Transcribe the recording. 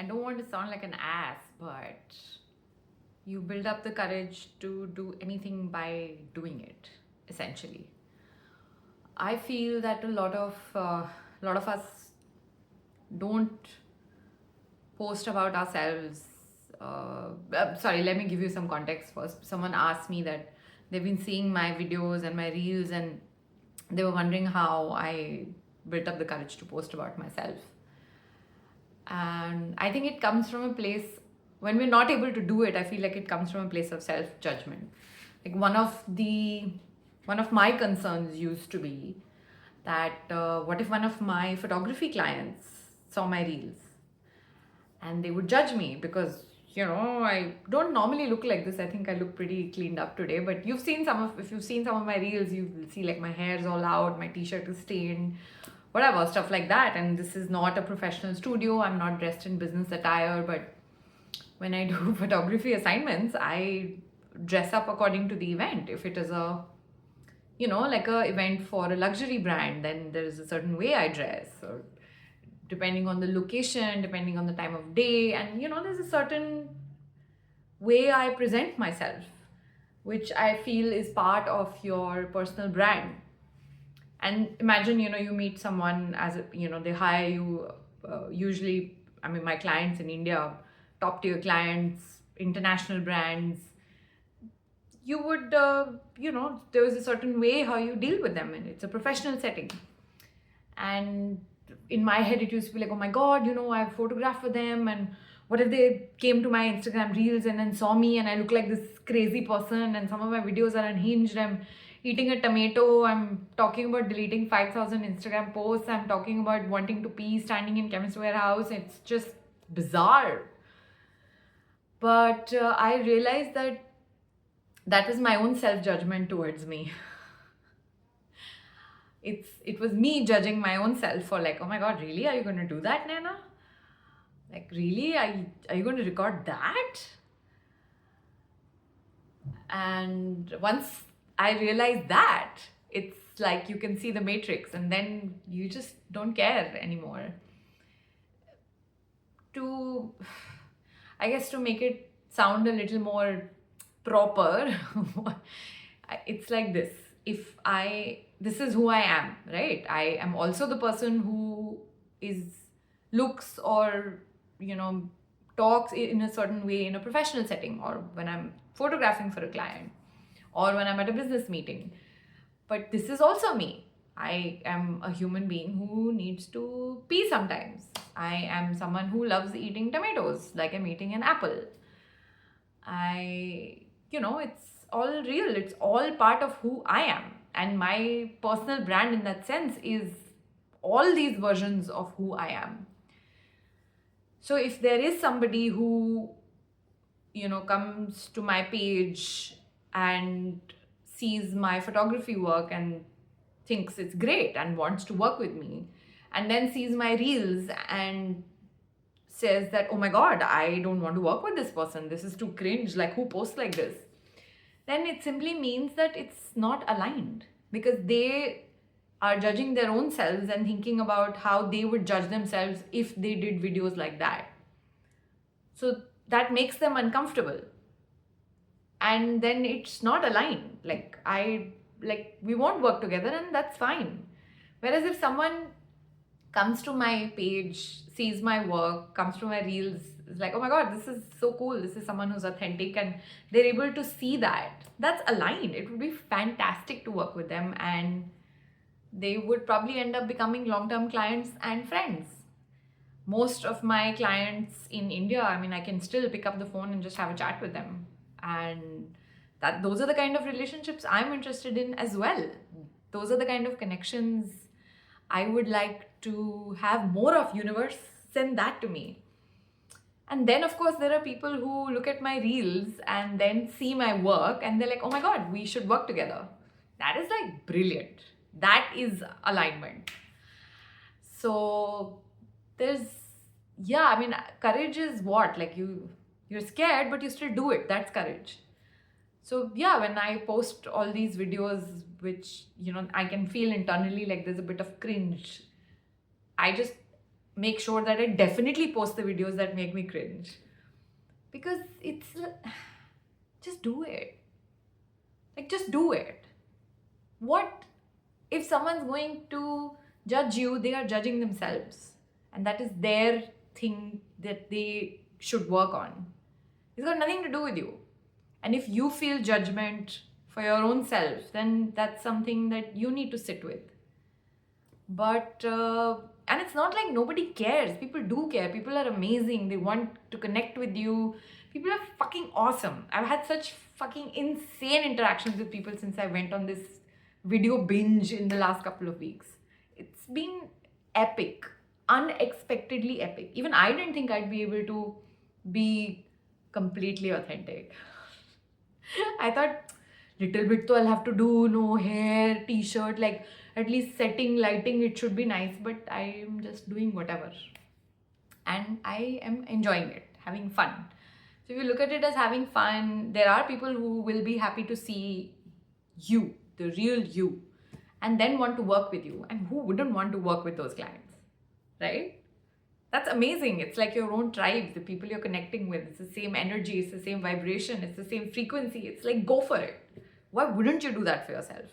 I don't want to sound like an ass, but you build up the courage to do anything by doing it, essentially. I feel that a lot of us don't post about ourselves. Sorry, let me give you some context first. Someone asked me that they've been seeing my videos and my reels, and they were wondering how I built up the courage to post about myself. And I think it comes from a place, when we're not able to do it, I feel like it comes from a place of self judgment. Like one of my concerns used to be that what if one of my photography clients saw my reels and they would judge me, because I don't normally look like this. I think I look pretty cleaned up today, but if you've seen some of my reels, you will see like my hair's all out, my t-shirt is stained, whatever stuff like that. And this is not a professional studio, I'm not dressed in business attire, but when I do photography assignments, I dress up according to the event. If it is like a event for a luxury brand, then there is a certain way I dress, or depending on the location, depending on the time of day, and there's a certain way I present myself, which I feel is part of your personal brand. And imagine, you meet someone, they hire you, usually, I mean, my clients in India, top tier clients, international brands, you would, there was a certain way how you deal with them, and it's a professional setting. And in my head, it used to be like, oh my God, I photographed for them, and what if they came to my Instagram reels and then saw me and I look like this crazy person, and some of my videos are unhinged. I'm eating a tomato, I'm talking about deleting 5,000 Instagram posts, I'm talking about wanting to pee standing in Chemist Warehouse. It's just bizarre. But I realized that was my own self-judgment towards me. It was me judging my own self for like, oh my God, really? Are you going to do that, Naina? Like, really? Are you going to record that? And once I realized that, it's like you can see the matrix, and then you just don't care anymore. I guess to make it sound a little more proper, it's like this. This is who I am, right? I am also the person who looks or, talks in a certain way in a professional setting, or when I'm photographing for a client, or when I'm at a business meeting. But this is also me. I am a human being who needs to pee sometimes. I am someone who loves eating tomatoes like I'm eating an apple. It's all real. It's all part of who I am. And my personal brand in that sense is all these versions of who I am. So if there is somebody who, comes to my page and sees my photography work and thinks it's great and wants to work with me, and then sees my reels and says that, oh my God, I don't want to work with this person, this is too cringe, like who posts like this, then it simply means that it's not aligned, because they are judging their own selves and thinking about how they would judge themselves if they did videos like that. So that makes them uncomfortable, and then it's not aligned. We won't work together, and that's fine. Whereas if someone comes to my page, sees my work, comes to my reels, is like, oh my God, this is so cool, this is someone who's authentic, and they're able to see that's aligned, it would be fantastic to work with them, and they would probably end up becoming long-term clients and friends. Most of my clients in India, I mean, I can still pick up the phone and just have a chat with them. And those are the kind of relationships I'm interested in as well. Those are the kind of connections I would like to have more of. Universe, send that to me. And then, of course, there are people who look at my reels and then see my work and they're like, oh my God, we should work together. That is like brilliant. That is alignment. So courage is what? Like you're scared, but you still do it. That's courage. So yeah, when I post all these videos, which, I can feel internally like there's a bit of cringe, I just make sure that I definitely post the videos that make me cringe. Because just do it. Like, just do it. What if someone's going to judge you? They are judging themselves, and that is their thing that they should work on. It's got nothing to do with you. And if you feel judgment for your own self, then that's something that you need to sit with. But and it's not like nobody cares. People do care. People are amazing. They want to connect with you. People are fucking awesome. I've had such fucking insane interactions with people since I went on this video binge in the last couple of weeks. It's been epic, unexpectedly epic. Even I didn't think I'd be able to be completely authentic. I thought little bit though I'll have to do, no hair, t-shirt, like at least setting, lighting, it should be nice, but I am just doing whatever. And I am enjoying it, having fun. So if you look at it as having fun, there are people who will be happy to see you, the real you, and then want to work with you. And who wouldn't want to work with those clients, right? That's amazing. It's like your own tribe, the people you're connecting with. It's the same energy, it's the same vibration, it's the same frequency. It's like, go for it. Why wouldn't you do that for yourself?